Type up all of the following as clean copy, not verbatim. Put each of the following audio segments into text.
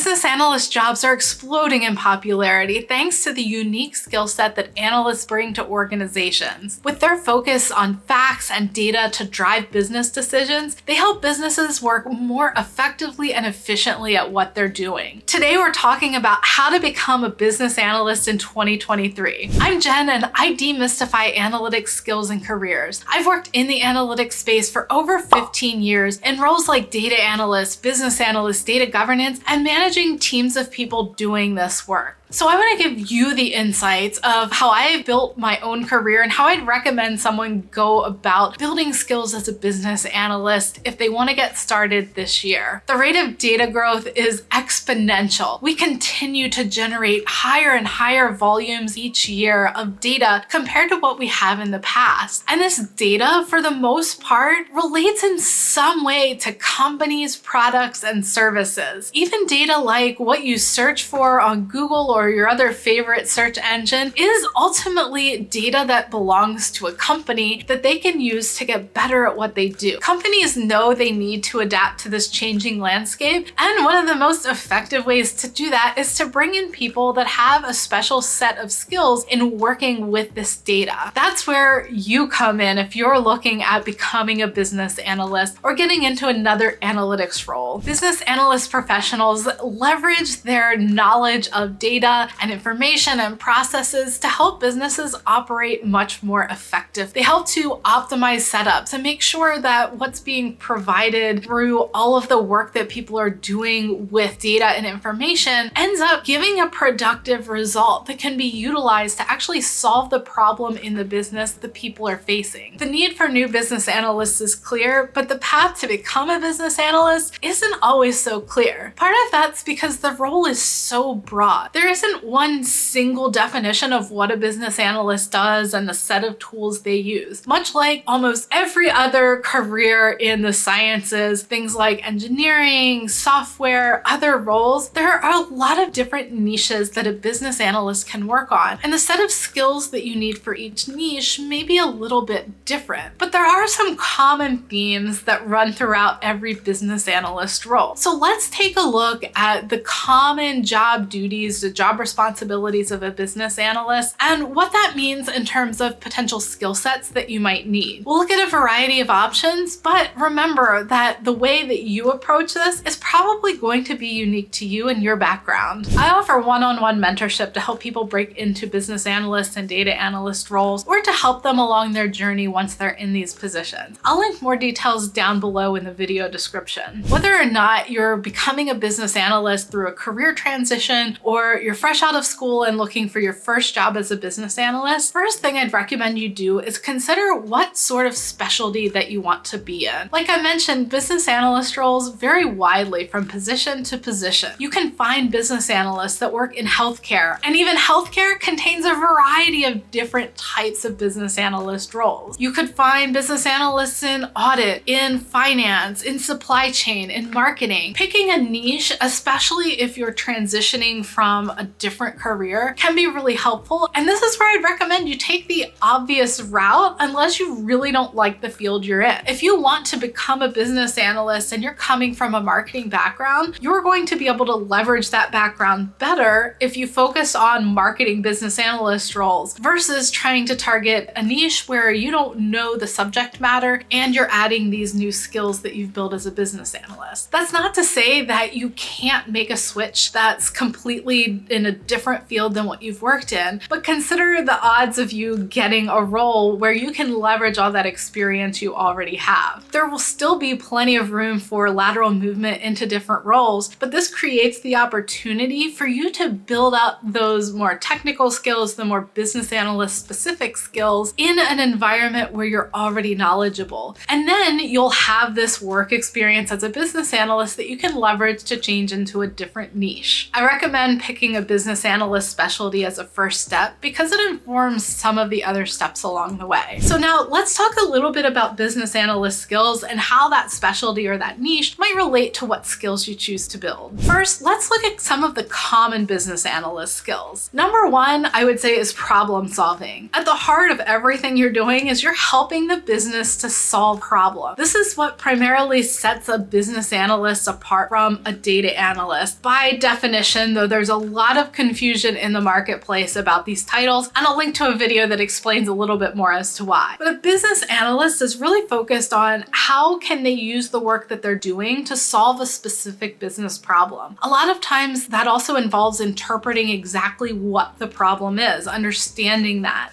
Business analyst jobs are exploding in popularity thanks to the unique skill set that analysts bring to organizations. With their focus on facts and data to drive business decisions, they help businesses work more effectively and efficiently at what they're doing. Today, we're talking about how to become a business analyst in 2023. I'm Jen, and I demystify analytics skills and careers. I've worked in the analytics space for over 15 years in roles like data analyst, business analyst, data governance, and managing teams of people doing this work. So I want to give you the insights of how I built my own career and how I'd recommend someone go about building skills as a business analyst if they want to get started this year. The rate of data growth is exponential. We continue to generate higher and higher volumes each year of data compared to what we have in the past. And this data, for the most part, relates in some way to companies, products, and services. Even data like what you search for on Google or your other favorite search engine is ultimately data that belongs to a company that they can use to get better at what they do. Companies know they need to adapt to this changing landscape, and one of the most effective ways to do that is to bring in people that have a special set of skills in working with this data. That's where you come in if you're looking at becoming a business analyst or getting into another analytics role. Business analyst professionals leverage their knowledge of data and information and processes to help businesses operate much more effective. They help to optimize setups and make sure that what's being provided through all of the work that people are doing with data and information ends up giving a productive result that can be utilized to actually solve the problem in the business that people are facing. The need for new business analysts is clear, but the path to become a business analyst isn't always so clear. Part of that's because the role is so broad. There isn't one single definition of what a business analyst does and the set of tools they use. Much like almost every other career in the sciences, things like engineering, software, other roles, there are a lot of different niches that a business analyst can work on. And the set of skills that you need for each niche may be a little bit different. But there are some common themes that run throughout every business analyst role. So let's take a look at the common job duties, the job responsibilities of a business analyst, and what that means in terms of potential skill sets that you might need. We'll look at a variety of options, but remember that the way that you approach this is probably going to be unique to you and your background. I offer one-on-one mentorship to help people break into business analyst and data analyst roles, or to help them along their journey once they're in these positions. I'll link more details down below in the video description. Whether or not you're becoming a business analyst through a career transition or you're fresh out of school and looking for your first job as a business analyst, first thing I'd recommend you do is consider what sort of specialty that you want to be in. Like I mentioned, business analyst roles vary widely from position to position. You can find business analysts that work in healthcare, and even healthcare contains a variety of different types of business analyst roles. You could find business analysts in audit, in finance, in supply chain, in marketing. Picking a niche, especially if you're transitioning from a different career, can be really helpful. And this is where I'd recommend you take the obvious route unless you really don't like the field you're in. If you want to become a business analyst and you're coming from a marketing background, you're going to be able to leverage that background better if you focus on marketing business analyst roles versus trying to target a niche where you don't know the subject matter and you're adding these new skills that you've built as a business analyst. That's not to say that you can't make a switch that's completely in a different field than what you've worked in, but consider the odds of you getting a role where you can leverage all that experience you already have. There will still be plenty of room for lateral movement into different roles, but this creates the opportunity for you to build up those more technical skills, the more business analyst specific skills in an environment where you're already knowledgeable. And then you'll have this work experience as a business analyst that you can leverage to change into a different niche. I recommend picking a business analyst specialty as a first step because it informs some of the other steps along the way. So now let's talk a little bit about business analyst skills and how that specialty or that niche might relate to what skills you choose to build. First, let's look at some of the common business analyst skills. Number one, I would say, is problem solving. At the heart of everything you're doing is you're helping the business to solve problems. This is what primarily sets a business analyst apart from a data analyst. analyst. By definition, though, there's a lot of confusion in the marketplace about these titles, and I'll link to a video that explains a little bit more as to why. But a business analyst is really focused on how can they use the work that they're doing to solve a specific business problem. A lot of times that also involves interpreting exactly what the problem is, understanding that.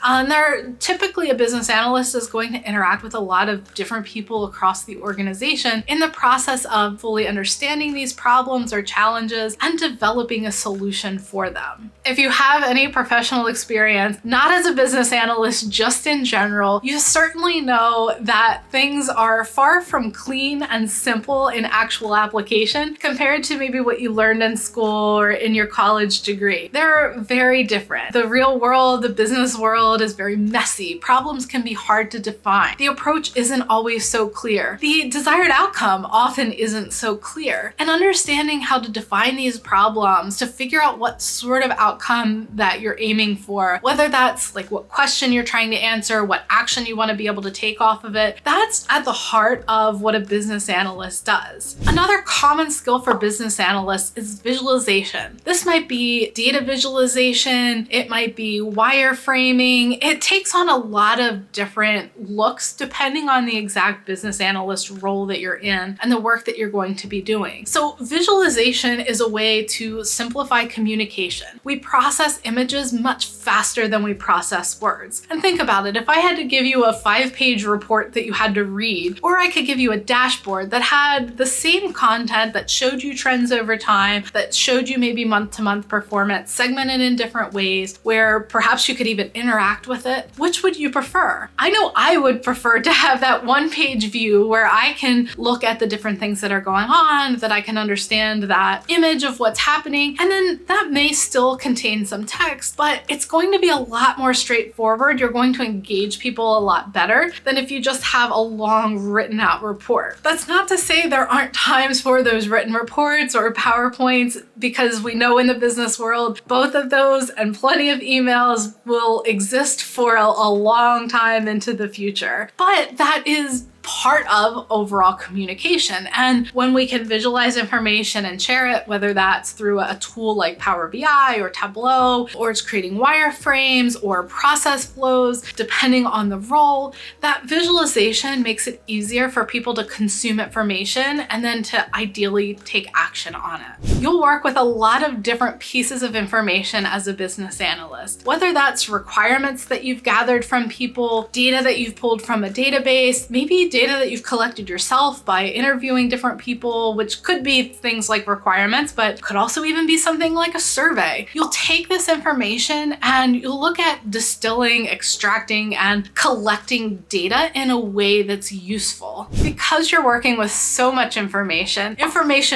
Typically a business analyst is going to interact with a lot of different people across the organization in the process of fully understanding these problems or challenges and developing a solution for them. If you have any professional experience, not as a business analyst, just in general, you certainly know that things are far from clean and simple in actual application compared to maybe what you learned in school or in your college degree. They're very different. The real world, the business world is very messy. Problems can be hard to define. The approach isn't always so clear. The desired outcome often isn't so clear. And understanding how to define these problems, to figure out what sort of outcome that you're aiming for, whether that's like what question you're trying to answer, what action you want to be able to take off of it, that's at the heart of what a business analyst does. Another common skill for business analysts is visualization. This might be data visualization, it might be wireframing. It takes on a lot of different looks depending on the exact business analyst role that you're in and the work that you're going to be doing. So visualization is a way to simplify communication. We process images much faster than we process words. And think about it, if I had to give you a 5-page report that you had to read, or I could give you a dashboard that had the same content that showed you trends over time, that showed you maybe month-to-month performance, segmented in different ways, where perhaps you could even interact with it, which would you prefer? I know I would prefer to have that 1-page view where I can look at the different things that are going on, that I can understand that image of what's happening, and then that may still contain some text, but it's going to be a lot more straightforward. You're going to engage people a lot better than if you just have a long written out report. That's not to say there aren't times for those written reports or PowerPoints, because we know in the business world, both of those and plenty of emails will exist for a long time into the future. But that is part of overall communication. And when we can visualize information and share it, whether that's through a tool like Power BI or Tableau, or it's creating wireframes or process flows, depending on the role, that visualization makes it easier for people to consume information and then to ideally take action on it. You'll work with a lot of different pieces of information as a business analyst, whether that's requirements that you've gathered from people, data that you've pulled from a database, maybe data that you've collected yourself by interviewing different people, which could be things like requirements, but could also even be something like a survey. You'll take this information and you'll look at distilling, extracting, and collecting data in a way that's useful. Because you're working with so much information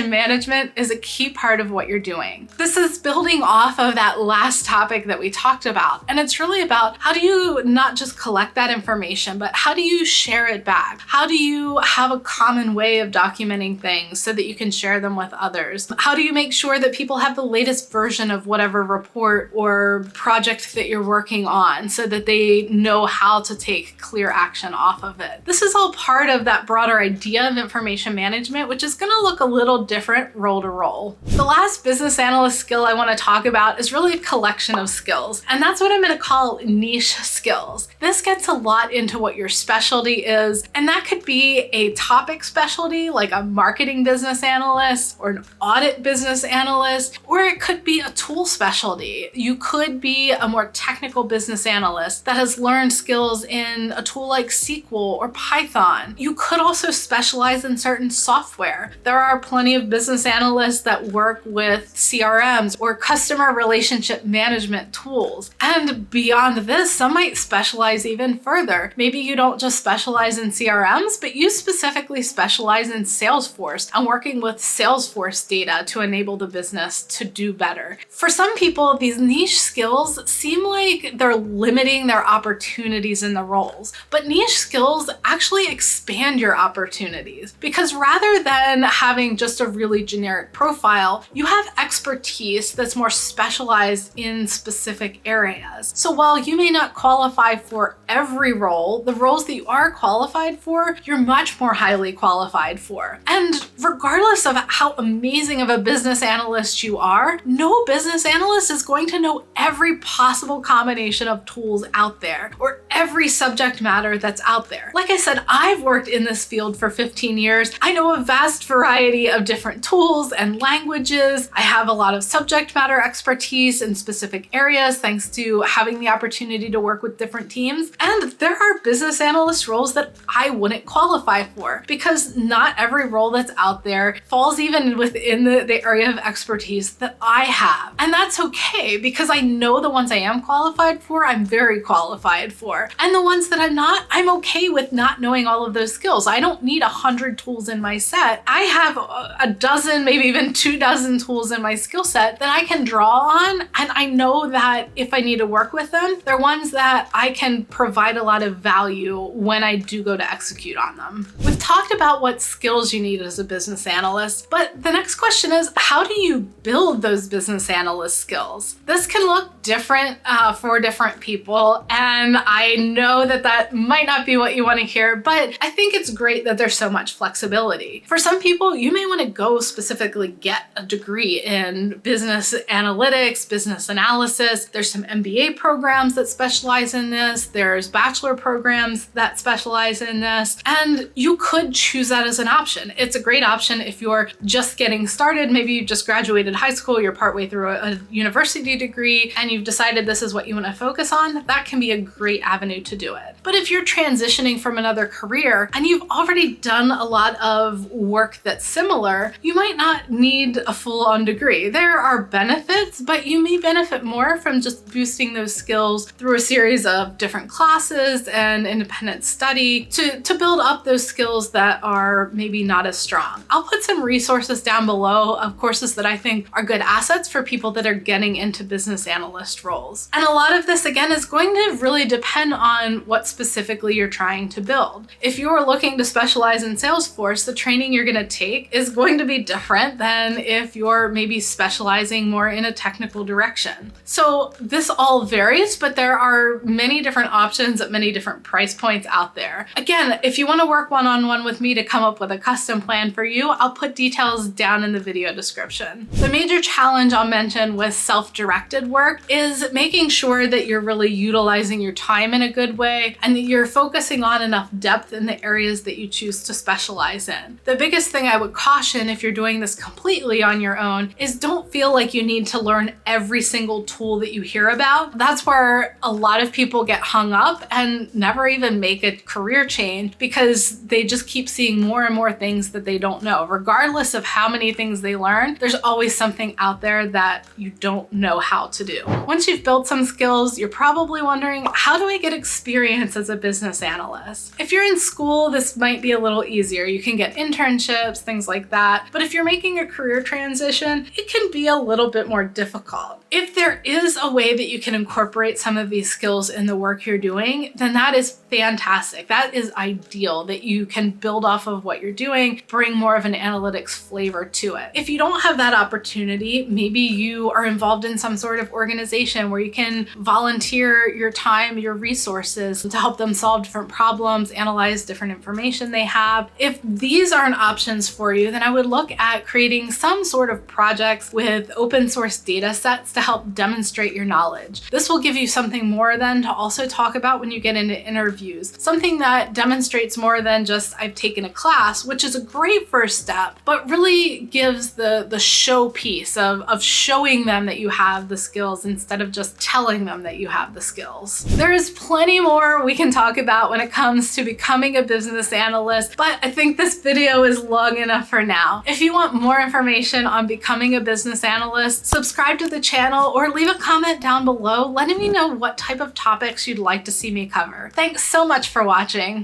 management is a key part of what you're doing. This is building off of that last topic that we talked about, and it's really about how do you not just collect that information, but how do you share it back? How do you have a common way of documenting things so that you can share them with others? How do you make sure that people have the latest version of whatever report or project that you're working on so that they know how to take clear action off of it? This is all part of that broader idea of information management, which is going to look a little different role to role. The last business analyst skill I want to talk about is really a collection of skills, and that's what I'm going to call niche skills. This gets a lot into what your specialty is, and that could be a topic specialty like a marketing business analyst or an audit business analyst, or it could be a tool specialty. You could be a more technical business analyst that has learned skills in a tool like SQL or Python. You could also specialize in certain software. There are plenty of business analysts that work with CRMs or customer relationship management tools. And beyond this, some might specialize even further. Maybe you don't just specialize in CRMs, but you specifically specialize in Salesforce and working with Salesforce data to enable the business to do better. For some people, these niche skills seem like they're limiting their opportunities in the roles, but niche skills actually expand your opportunities, because rather than having just a really generic profile, you have expertise that's more specialized in specific areas. So while you may not qualify for every role, the roles that you are qualified for for, you're much more highly qualified for. And regardless of how amazing of a business analyst you are, no business analyst is going to know every possible combination of tools out there or every subject matter that's out there. Like I said, I've worked in this field for 15 years. I know a vast variety of different tools and languages. I have a lot of subject matter expertise in specific areas thanks to having the opportunity to work with different teams. And there are business analyst roles that I wouldn't qualify for because not every role that's out there falls even within the area of expertise that I have. And that's okay because I know the ones I am qualified for, I'm very qualified for. And the ones that I'm not, I'm okay with not knowing all of those skills. I don't need 100 tools in my set. I have a dozen, maybe even 24 tools in my skill set that I can draw on. And I know that if I need to work with them, they're ones that I can provide a lot of value when I do go to execute on them. We've talked about what skills you need as a business analyst, but the next question is, how do you build those business analyst skills? This can look different for different people, and I know that that might not be what you want to hear, but I think it's great that there's so much flexibility. For some people, you may want to go specifically get a degree in business analytics, business analysis. There's some MBA programs that specialize in this. There's bachelor programs that specialize in this, and you could choose that as an option. It's a great option if you're just getting started. Maybe you just graduated high school, you're partway through a university degree, and you've decided this is what you want to focus on. That can be a great avenue to do it. But if you're transitioning from another career and you've already done a lot of work that's similar, you might not need a full-on degree. There are benefits, but you may benefit more from just boosting those skills through a series of different classes and independent study to build up those skills that are maybe not as strong. I'll put some resources down below of courses that I think are good assets for people that are getting into business analyst roles. And a lot of this, again, is going to really depend on what specifically you're trying to build. If you're looking to specialize in Salesforce, the training you're going to take is going to be different than if you're maybe specializing more in a technical direction. So this all varies, but there are many different options at many different price points out there. Again, if you want to work one-on-one with me to come up with a custom plan for you, I'll put details down in the video description. The major challenge I'll mention with self-directed work is making sure that you're really utilizing your time in a good way and that you're focusing on enough depth in the areas that you choose to specialize in. The biggest thing I would caution if you're doing this completely on your own is don't feel like you need to learn every single tool that you hear about. That's where a lot of people get hung up and never even make a career change because they just keep seeing more and more things that they don't know. Regardless of how many things they learn, there's always something out there that you don't know how to do. Once you've built some skills, you're probably wondering, how do I get experience as a business analyst? If you're in school, this might be a little easier. You can get internships, things like that. But if you're making a career transition, it can be a little bit more difficult. If there is a way that you can incorporate some of these skills in the work you're doing, then that is fantastic. That is ideal, that you can build off of what you're doing, bring more of an analytics flavor to it. If you don't have that opportunity, maybe you are involved in some sort of organization where you can volunteer your time, your resources to help them solve different problems, analyze different information they have. If these aren't options for you, then I would look at creating some sort of projects with open source data sets to help demonstrate your knowledge. This will give you something more then to also talk about when you get into interviews. Something that demonstrates more than just I've taken a class, which is a great first step, but really gives the show piece of showing them that you have the skills instead of just telling them that you have the skills. There is plenty more we can talk about when it comes to becoming a business analyst, but I think this video is long enough for now. If you want more information on becoming a business analyst, subscribe to the channel or leave a comment down below letting me know what type of topics you'd like to see me cover. Thanks so much for watching.